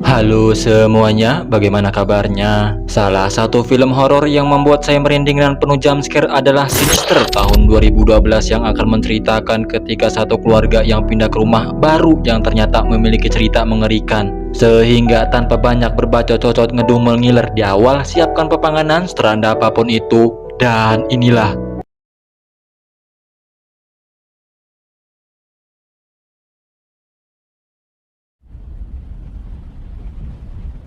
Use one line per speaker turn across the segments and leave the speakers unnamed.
Halo semuanya, bagaimana kabarnya? Salah satu film horor yang membuat saya merinding dan penuh jumpscare adalah Sinister tahun 2012 yang akan menceritakan ketika satu keluarga yang pindah ke rumah baru yang ternyata memiliki cerita mengerikan. Sehingga tanpa banyak berbacot-cocot ngedumel ngiler di awal, siapkan pepanganan seranda apapun itu. Dan inilah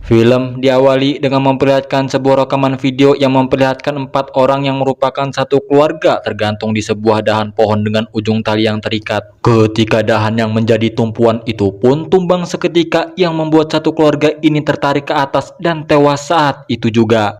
film diawali dengan memperlihatkan sebuah rekaman video yang memperlihatkan 4 orang yang merupakan satu keluarga tergantung di sebuah dahan pohon dengan ujung tali yang terikat. Ketika dahan yang menjadi tumpuan itu pun tumbang seketika yang membuat satu keluarga ini tertarik ke atas dan tewas saat itu juga.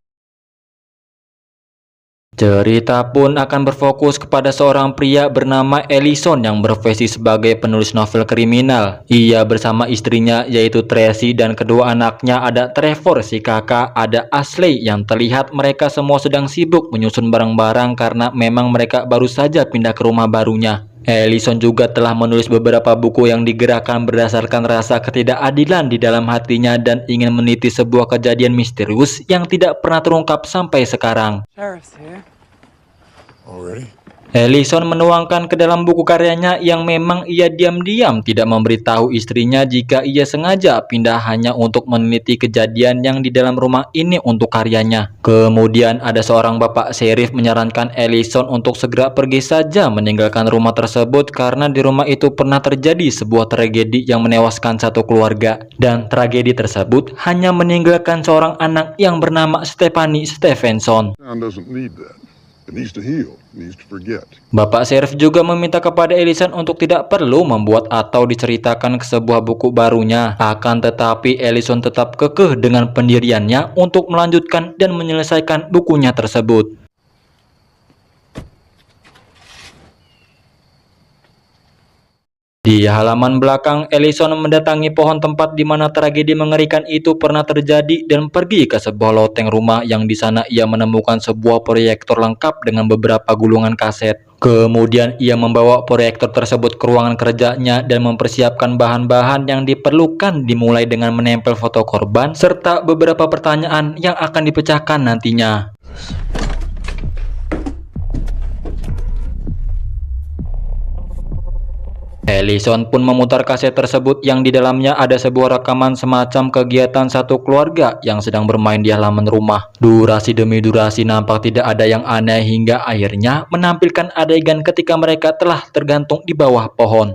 Cerita pun akan berfokus kepada seorang pria bernama Ellison yang berprofesi sebagai penulis novel kriminal. Ia bersama istrinya yaitu Tracy dan kedua anaknya ada Trevor si kakak, ada Ashley yang terlihat mereka semua sedang sibuk menyusun barang-barang karena memang mereka baru saja pindah ke rumah barunya. Ellison juga telah menulis beberapa buku yang digerakkan berdasarkan rasa ketidakadilan di dalam hatinya dan ingin meneliti sebuah kejadian misterius yang tidak pernah terungkap sampai sekarang.
Sheriff's here.
Already?
Ellison menuangkan ke dalam buku karyanya yang memang ia diam-diam tidak memberitahu istrinya jika ia sengaja pindah hanya untuk meneliti kejadian yang di dalam rumah ini untuk karyanya. Kemudian ada seorang bapak sheriff menyarankan Ellison untuk segera pergi saja meninggalkan rumah tersebut karena di rumah itu pernah terjadi sebuah tragedi yang menewaskan satu keluarga. Dan tragedi tersebut hanya meninggalkan seorang anak yang bernama Stephanie Stevenson.
Town doesn't need that. It needs to heal. It needs to forget.
Bapak Sheriff juga meminta kepada Ellison untuk tidak perlu membuat atau diceritakan ke sebuah buku barunya. Akan tetapi Ellison tetap kekeh dengan pendiriannya untuk melanjutkan dan menyelesaikan bukunya tersebut. Di halaman belakang, Ellison mendatangi pohon tempat di mana tragedi mengerikan itu pernah terjadi dan pergi ke sebuah loteng rumah yang di sana ia menemukan sebuah proyektor lengkap dengan beberapa gulungan kaset. Kemudian ia membawa proyektor tersebut ke ruangan kerjanya dan mempersiapkan bahan-bahan yang diperlukan dimulai dengan menempel foto korban serta beberapa pertanyaan yang akan dipecahkan nantinya. Ellison pun memutar kaset tersebut yang di dalamnya ada sebuah rekaman semacam kegiatan satu keluarga yang sedang bermain di halaman rumah. Durasi demi durasi nampak tidak ada yang aneh hingga akhirnya menampilkan adegan ketika mereka telah tergantung di bawah pohon.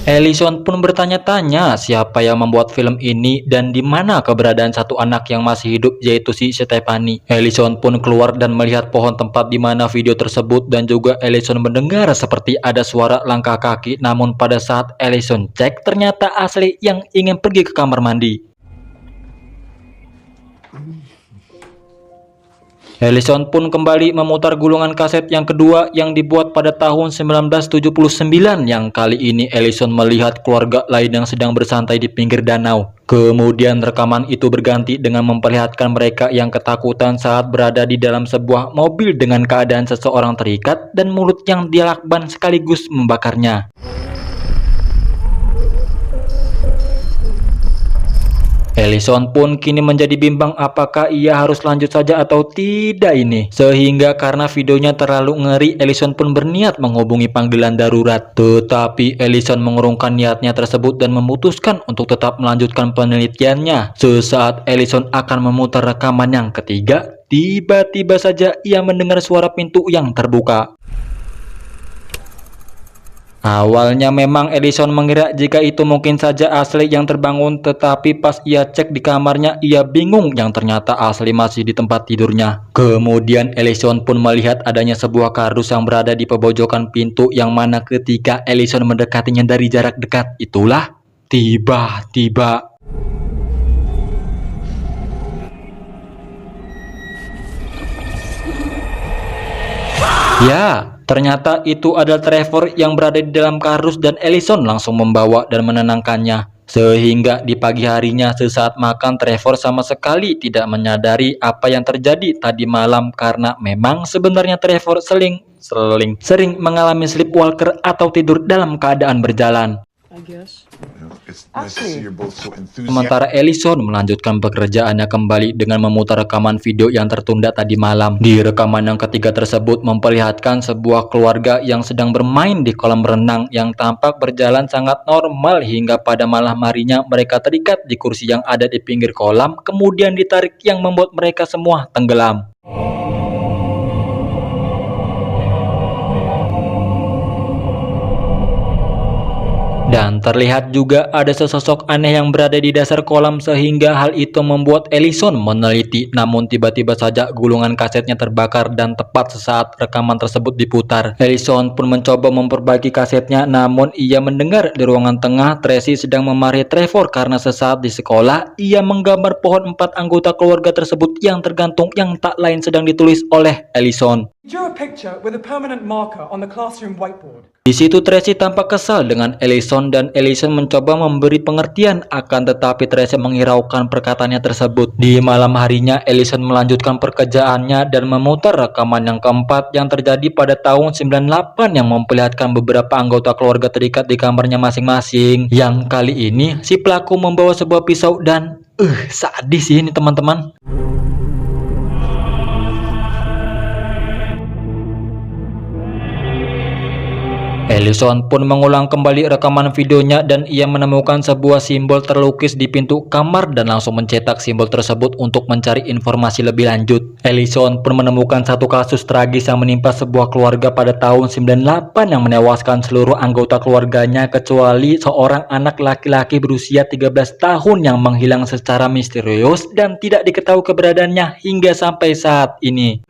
Ellison pun bertanya-tanya siapa yang membuat film ini dan di mana keberadaan satu anak yang masih hidup yaitu si Stephanie. Ellison pun keluar dan melihat pohon tempat di mana video tersebut dan juga Ellison mendengar seperti ada suara langkah kaki, namun pada saat Ellison cek ternyata Ashley yang ingin pergi ke kamar mandi. Ellison pun kembali memutar gulungan kaset yang kedua yang dibuat pada tahun 1979 yang kali ini Ellison melihat keluarga lain yang sedang bersantai di pinggir danau. Kemudian rekaman itu berganti dengan memperlihatkan mereka yang ketakutan saat berada di dalam sebuah mobil dengan keadaan seseorang terikat dan mulut yang dilakban sekaligus membakarnya. Ellison pun kini menjadi bimbang apakah ia harus lanjut saja atau tidak ini. Sehingga karena videonya terlalu ngeri, Ellison pun berniat menghubungi panggilan darurat. Tetapi Ellison mengurungkan niatnya tersebut dan memutuskan untuk tetap melanjutkan penelitiannya. Sesaat Ellison akan memutar rekaman yang ketiga, tiba-tiba saja ia mendengar suara pintu yang terbuka. Awalnya memang Ellison mengira jika itu mungkin saja Ashley yang terbangun, tetapi pas ia cek di kamarnya ia bingung yang ternyata Ashley masih di tempat tidurnya. Kemudian Ellison pun melihat adanya sebuah kardus yang berada di pojokan pintu yang mana ketika Ellison mendekatinya dari jarak dekat itulah tiba-tiba ya, ternyata itu adalah Trevor yang berada di dalam kardus dan Ellison langsung membawa dan menenangkannya. Sehingga di pagi harinya sesaat makan Trevor sama sekali tidak menyadari apa yang terjadi tadi malam karena memang sebenarnya Trevor sering mengalami sleepwalker atau tidur dalam keadaan berjalan.
I guess.
It's nice to see you're both so enthusiastic.
Sementara Ellison melanjutkan pekerjaannya kembali dengan memutar rekaman video yang tertunda tadi malam. Di rekaman yang ketiga tersebut memperlihatkan sebuah keluarga yang sedang bermain di kolam renang yang tampak berjalan sangat normal hingga pada malam harinya mereka terikat di kursi yang ada di pinggir kolam, kemudian ditarik yang membuat mereka semua tenggelam. Dan terlihat juga ada sesosok aneh yang berada di dasar kolam sehingga hal itu membuat Ellison meneliti, namun tiba-tiba saja gulungan kasetnya terbakar dan tepat sesaat rekaman tersebut diputar. Ellison pun mencoba memperbaiki kasetnya, namun ia mendengar di ruangan tengah Tracy sedang memarahi Trevor karena sesaat di sekolah ia menggambar pohon 4 anggota keluarga tersebut yang tergantung yang tak lain sedang ditulis oleh Ellison.
Drew a picture with a permanent marker on the classroom whiteboard.
Di situ Tracy tampak kesal dengan Ellison dan Ellison mencoba memberi pengertian, akan tetapi Tracy menghiraukan perkataannya tersebut. Di malam harinya Ellison melanjutkan pekerjaannya dan memutar rekaman yang keempat yang terjadi pada tahun 98 yang memperlihatkan beberapa anggota keluarga terikat di kamarnya masing-masing. Yang kali ini si pelaku membawa sebuah pisau dan sadis sih ini teman-teman. Ellison pun mengulang kembali rekaman videonya dan ia menemukan sebuah simbol terlukis di pintu kamar dan langsung mencetak simbol tersebut untuk mencari informasi lebih lanjut. Ellison pun menemukan satu kasus tragis yang menimpa sebuah keluarga pada tahun 98 yang menewaskan seluruh anggota keluarganya kecuali seorang anak laki-laki berusia 13 tahun yang menghilang secara misterius dan tidak diketahui keberadaannya hingga sampai saat ini.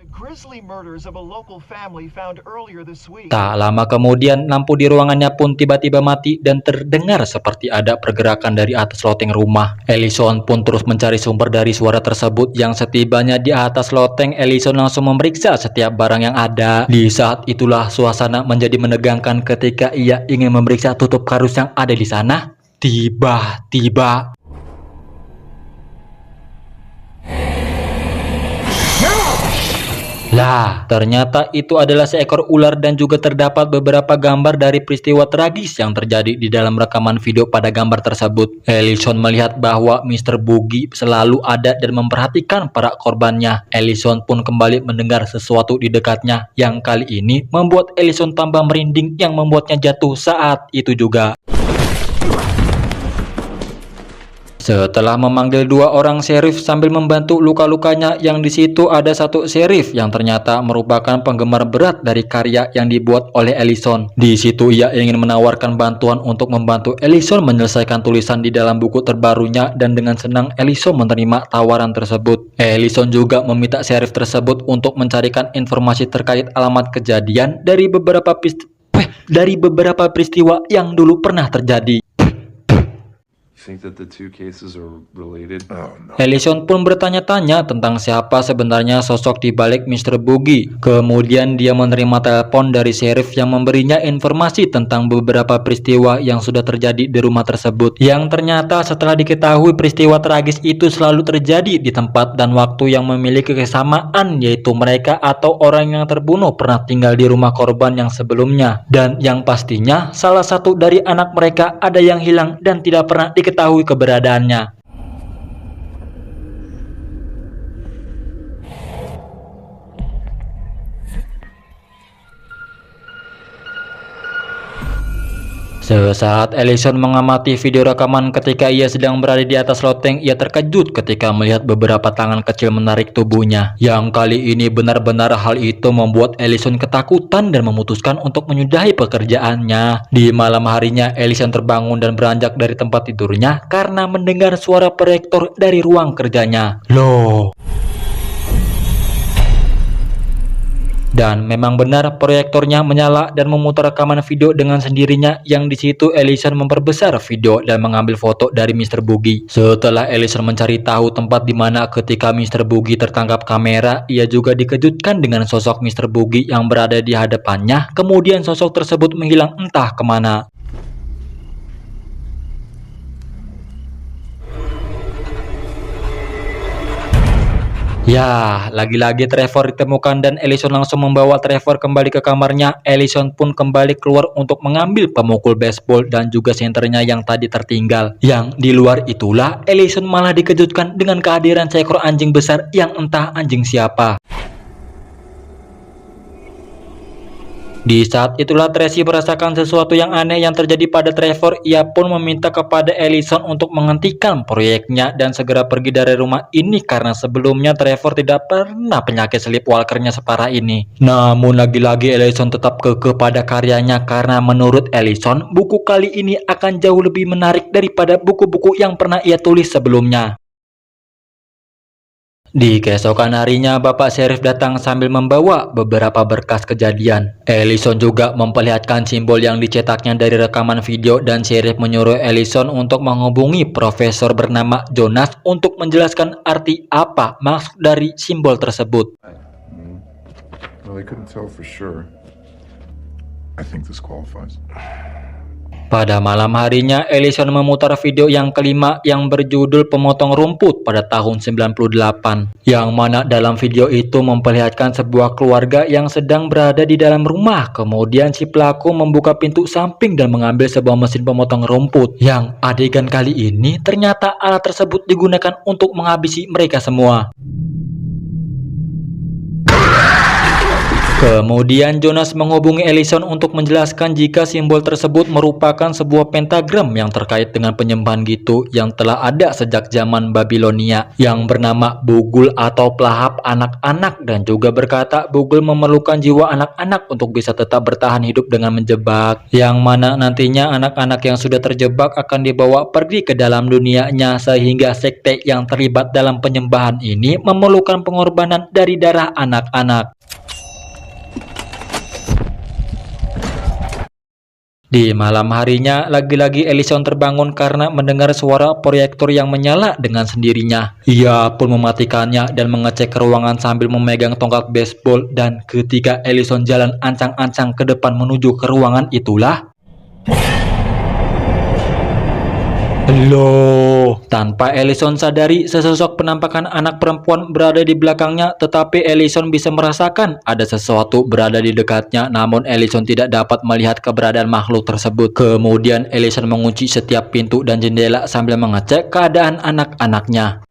Tak lama kemudian lampu di ruangannya pun tiba-tiba mati dan terdengar seperti ada pergerakan dari atas loteng rumah. Ellison pun terus mencari sumber dari suara tersebut yang setibanya di atas loteng Ellison langsung memeriksa setiap barang yang ada. Di saat itulah suasana menjadi menegangkan ketika ia ingin memeriksa tutup kardus yang ada di sana. Tiba-tiba lah, ternyata itu adalah seekor ular dan juga terdapat beberapa gambar dari peristiwa tragis yang terjadi di dalam rekaman video pada gambar tersebut. Ellison melihat bahwa Mr. Boogie selalu ada dan memperhatikan para korbannya. Ellison pun kembali mendengar sesuatu di dekatnya yang kali ini membuat Ellison tambah merinding yang membuatnya jatuh saat itu juga. Setelah memanggil 2 orang sheriff sambil membantu luka-lukanya, yang di situ ada satu sheriff yang ternyata merupakan penggemar berat dari karya yang dibuat oleh Ellison. Di situ ia ingin menawarkan bantuan untuk membantu Ellison menyelesaikan tulisan di dalam buku terbarunya dan dengan senang Ellison menerima tawaran tersebut. Ellison juga meminta sheriff tersebut untuk mencarikan informasi terkait alamat kejadian dari beberapa peristiwa yang dulu pernah terjadi.
Think that the two cases are related?
Oh, no.
Ellison pun bertanya-tanya tentang siapa sebenarnya sosok di balik Mr. Boogie. Kemudian dia menerima telepon dari sheriff yang memberinya informasi tentang beberapa peristiwa yang sudah terjadi di rumah tersebut. Yang ternyata setelah diketahui peristiwa tragis itu selalu terjadi di tempat dan waktu yang memiliki kesamaan, yaitu mereka atau orang yang terbunuh pernah tinggal di rumah korban yang sebelumnya. Dan yang pastinya salah satu dari anak mereka ada yang hilang dan tidak pernah diketahui keberadaannya. Sesaat Ellison mengamati video rekaman ketika ia sedang berada di atas loteng, ia terkejut ketika melihat beberapa tangan kecil menarik tubuhnya. Yang kali ini benar-benar hal itu membuat Ellison ketakutan dan memutuskan untuk menyudahi pekerjaannya. Di malam harinya Ellison terbangun dan beranjak dari tempat tidurnya karena mendengar suara proyektor dari ruang kerjanya. Loh. Dan memang benar proyektornya menyala dan memutar rekaman video dengan sendirinya, yang di situ Ellison memperbesar video dan mengambil foto dari Mr. Boogie. Setelah Ellison mencari tahu tempat di mana ketika Mr. Boogie tertangkap kamera, ia juga dikejutkan dengan sosok Mr. Boogie yang berada di hadapannya. Kemudian sosok tersebut menghilang entah kemana. Ya, lagi-lagi Trevor ditemukan dan Ellison langsung membawa Trevor kembali ke kamarnya. Ellison pun kembali keluar untuk mengambil pemukul baseball dan juga senternya yang tadi tertinggal. Yang di luar itulah, Ellison malah dikejutkan dengan kehadiran seekor anjing besar yang entah anjing siapa. Di saat itulah Tracy merasakan sesuatu yang aneh yang terjadi pada Trevor. Ia pun meminta kepada Ellison untuk menghentikan proyeknya dan segera pergi dari rumah ini karena sebelumnya Trevor tidak pernah penyakit sleepwalkernya separah ini. Namun lagi-lagi Ellison tetap kekeh pada karyanya karena menurut Ellison, buku kali ini akan jauh lebih menarik daripada buku-buku yang pernah ia tulis sebelumnya. Di keesokan harinya, Bapak Sheriff datang sambil membawa beberapa berkas kejadian. Ellison juga memperlihatkan simbol yang dicetaknya dari rekaman video dan Sheriff menyuruh Ellison untuk menghubungi profesor bernama Jonas untuk menjelaskan arti apa maksud dari simbol tersebut.
Well, they couldn't tell for sure. I think this qualifies.
Pada malam harinya, Ellison memutar video yang kelima yang berjudul Pemotong Rumput pada tahun 98. Yang mana dalam video itu memperlihatkan sebuah keluarga yang sedang berada di dalam rumah. Kemudian si pelaku membuka pintu samping dan mengambil sebuah mesin pemotong rumput. Yang adegan kali ini ternyata alat tersebut digunakan untuk menghabisi mereka semua. Kemudian Jonas menghubungi Ellison untuk menjelaskan jika simbol tersebut merupakan sebuah pentagram yang terkait dengan penyembahan gitu yang telah ada sejak zaman Babilonia yang bernama Bugul atau pelahap anak-anak, dan juga berkata Bugul memerlukan jiwa anak-anak untuk bisa tetap bertahan hidup dengan menjebak, yang mana nantinya anak-anak yang sudah terjebak akan dibawa pergi ke dalam dunianya, sehingga sekte yang terlibat dalam penyembahan ini memerlukan pengorbanan dari darah anak-anak. Di malam harinya, lagi-lagi Ellison terbangun karena mendengar suara proyektor yang menyala dengan sendirinya. Ia pun mematikannya dan mengecek ruangan sambil memegang tongkat baseball, dan ketika Ellison jalan ancang-ancang ke depan menuju ke ruangan itulah, loh, tanpa Ellison sadari, sesosok penampakan anak perempuan berada di belakangnya, tetapi Ellison bisa merasakan ada sesuatu berada di dekatnya, namun Ellison tidak dapat melihat keberadaan makhluk tersebut. Kemudian Ellison mengunci setiap pintu dan jendela sambil mengecek keadaan anak-anaknya.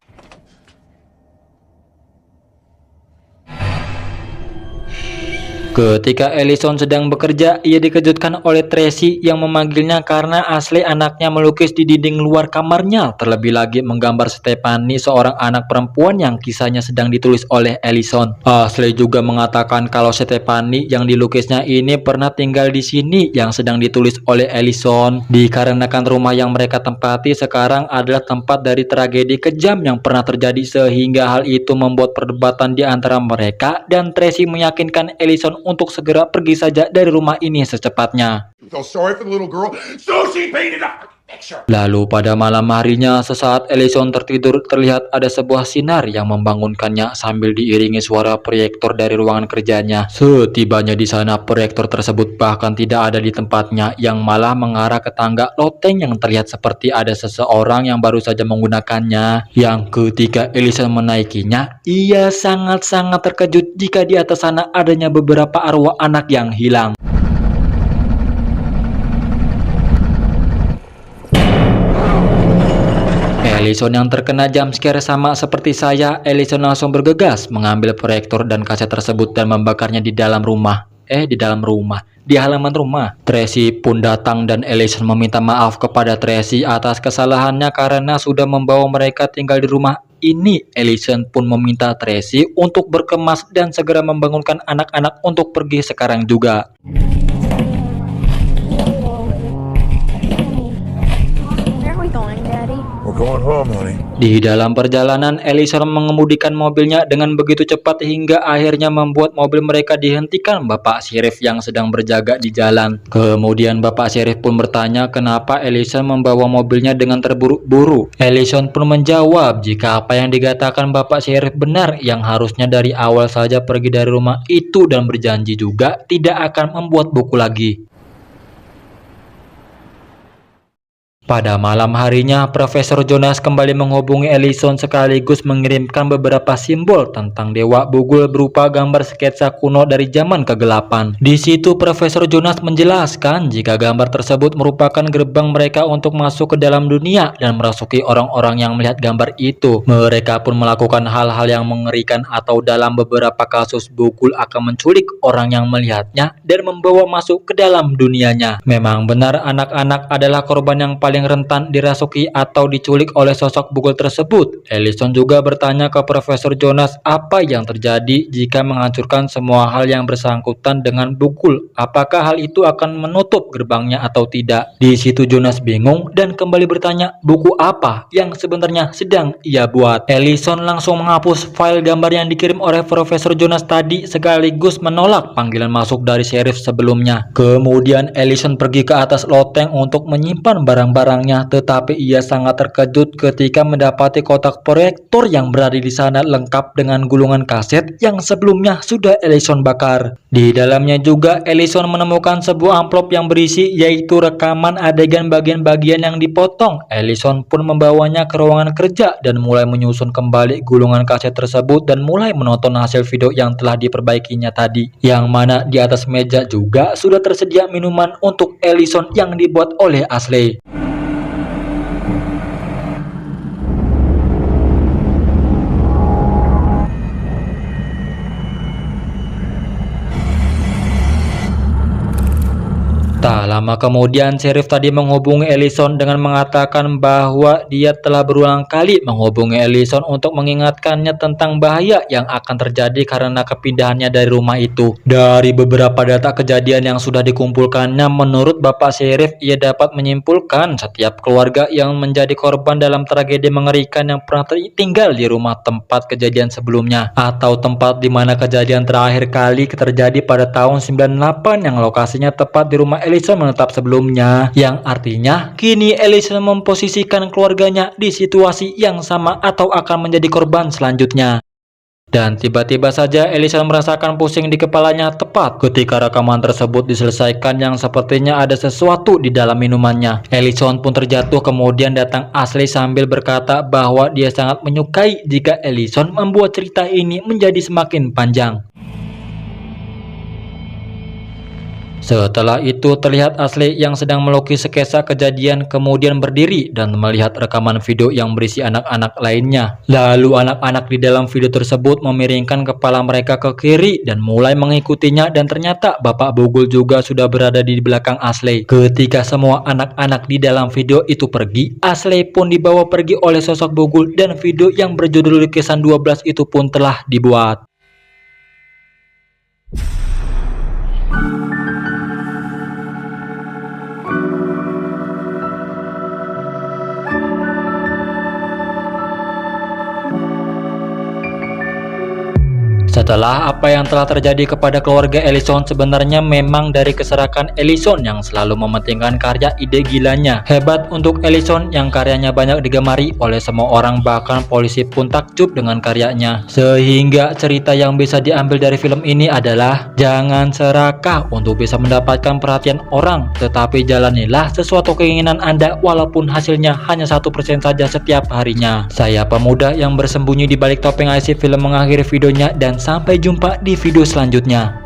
Ketika Ellison sedang bekerja, ia dikejutkan oleh Tracy yang memanggilnya karena Ashley anaknya melukis di dinding luar kamarnya. Terlebih lagi menggambar Stephanie, seorang anak perempuan yang kisahnya sedang ditulis oleh Ellison. Ashley juga mengatakan kalau Stephanie yang dilukisnya ini pernah tinggal di sini yang sedang ditulis oleh Ellison. Dikarenakan rumah yang mereka tempati sekarang adalah tempat dari tragedi kejam yang pernah terjadi, sehingga hal itu membuat perdebatan di antara mereka, dan Tracy meyakinkan Ellison untuk segera pergi saja dari rumah ini secepatnya.
Felt sorry for the little girl, so she painted up the picture.
Lalu pada malam harinya, sesaat Ellison tertidur, terlihat ada sebuah sinar yang membangunkannya sambil diiringi suara proyektor dari ruangan kerjanya. Setibanya di sana, proyektor tersebut bahkan tidak ada di tempatnya, yang malah mengarah ke tangga loteng yang terlihat seperti ada seseorang yang baru saja menggunakannya. Yang ketika Ellison menaikinya, ia sangat-sangat terkejut jika di atas sana adanya beberapa arwah anak yang hilang. Ellison yang terkena jumpscare sama seperti saya, Ellison langsung bergegas mengambil proyektor dan kaset tersebut dan membakarnya di dalam rumah. Di halaman rumah. Tracy pun datang dan Ellison meminta maaf kepada Tracy atas kesalahannya karena sudah membawa mereka tinggal di rumah ini. Ellison pun meminta Tracy untuk berkemas dan segera membangunkan anak-anak untuk pergi sekarang juga.
We're going home, honey.
Di dalam perjalanan, Ellison mengemudikan mobilnya dengan begitu cepat hingga akhirnya membuat mobil mereka dihentikan Bapak Sheriff yang sedang berjaga di jalan. Kemudian Bapak Sheriff pun bertanya kenapa Ellison membawa mobilnya dengan terburu-buru. Ellison pun menjawab jika apa yang dikatakan Bapak Sheriff benar, yang harusnya dari awal saja pergi dari rumah itu dan berjanji juga tidak akan membuat buku lagi. Pada malam harinya, Profesor Jonas kembali menghubungi Ellison sekaligus mengirimkan beberapa simbol tentang Dewa Bugul berupa gambar sketsa kuno dari zaman kegelapan. Di situ Profesor Jonas menjelaskan jika gambar tersebut merupakan gerbang mereka untuk masuk ke dalam dunia dan merasuki orang-orang yang melihat gambar itu. Mereka pun melakukan hal-hal yang mengerikan atau dalam beberapa kasus Bugul akan menculik orang yang melihatnya dan membawa masuk ke dalam dunianya. Memang benar anak-anak adalah korban yang paling rentan dirasuki atau diculik oleh sosok Bugul tersebut. Ellison juga bertanya ke Profesor Jonas apa yang terjadi jika menghancurkan semua hal yang bersangkutan dengan Bugul. Apakah hal itu akan menutup gerbangnya atau tidak? Di situ Jonas bingung dan kembali bertanya buku apa yang sebenarnya sedang ia buat. Ellison langsung menghapus file gambar yang dikirim oleh Profesor Jonas tadi sekaligus menolak panggilan masuk dari sheriff sebelumnya. Kemudian Ellison pergi ke atas loteng untuk menyimpan barang-barangnya, tetapi ia sangat terkejut ketika mendapati kotak proyektor yang berada di sana lengkap dengan gulungan kaset yang sebelumnya sudah Ellison bakar. Di dalamnya juga Ellison menemukan sebuah amplop yang berisi yaitu rekaman adegan bagian-bagian yang dipotong. Ellison pun membawanya ke ruangan kerja dan mulai menyusun kembali gulungan kaset tersebut dan mulai menonton hasil video yang telah diperbaikinya tadi, yang mana di atas meja juga sudah tersedia minuman untuk Ellison yang dibuat oleh Ashley. Tak lama kemudian, sheriff tadi menghubungi Ellison dengan mengatakan bahwa dia telah berulang kali menghubungi Ellison untuk mengingatkannya tentang bahaya yang akan terjadi karena kepindahannya dari rumah itu. Dari beberapa data kejadian yang sudah dikumpulkannya, menurut Bapak Sheriff, ia dapat menyimpulkan setiap keluarga yang menjadi korban dalam tragedi mengerikan yang pernah tinggal di rumah tempat kejadian sebelumnya, atau tempat di mana kejadian terakhir kali terjadi pada tahun 98 yang lokasinya tepat di rumah Ellison menetap sebelumnya, yang artinya kini Ellison memposisikan keluarganya di situasi yang sama atau akan menjadi korban selanjutnya. Dan tiba-tiba saja Ellison merasakan pusing di kepalanya tepat ketika rekaman tersebut diselesaikan yang sepertinya ada sesuatu di dalam minumannya. Ellison pun terjatuh, kemudian datang Ashley sambil berkata bahwa dia sangat menyukai jika Ellison membuat cerita ini menjadi semakin panjang. Setelah itu terlihat Ashley yang sedang melukis sketsa kejadian kemudian berdiri dan melihat rekaman video yang berisi anak-anak lainnya. Lalu anak-anak di dalam video tersebut memiringkan kepala mereka ke kiri dan mulai mengikutinya, dan ternyata Bapak Bugul juga sudah berada di belakang Ashley. Ketika semua anak-anak di dalam video itu pergi, Ashley pun dibawa pergi oleh sosok Bugul dan video yang berjudul Lukisan 12 itu pun telah dibuat. Setelah apa yang telah terjadi kepada keluarga Ellison, sebenarnya memang dari keserakan Ellison yang selalu mementingkan karya ide gilanya. Hebat untuk Ellison yang karyanya banyak digemari oleh semua orang, bahkan polisi pun takjub dengan karyanya. Sehingga cerita yang bisa diambil dari film ini adalah jangan serakah untuk bisa mendapatkan perhatian orang, tetapi jalanilah sesuatu keinginan Anda walaupun hasilnya hanya 1% saja setiap harinya. Saya pemuda yang bersembunyi di balik topeng IC Film mengakhiri videonya, dan sampai jumpa di video selanjutnya.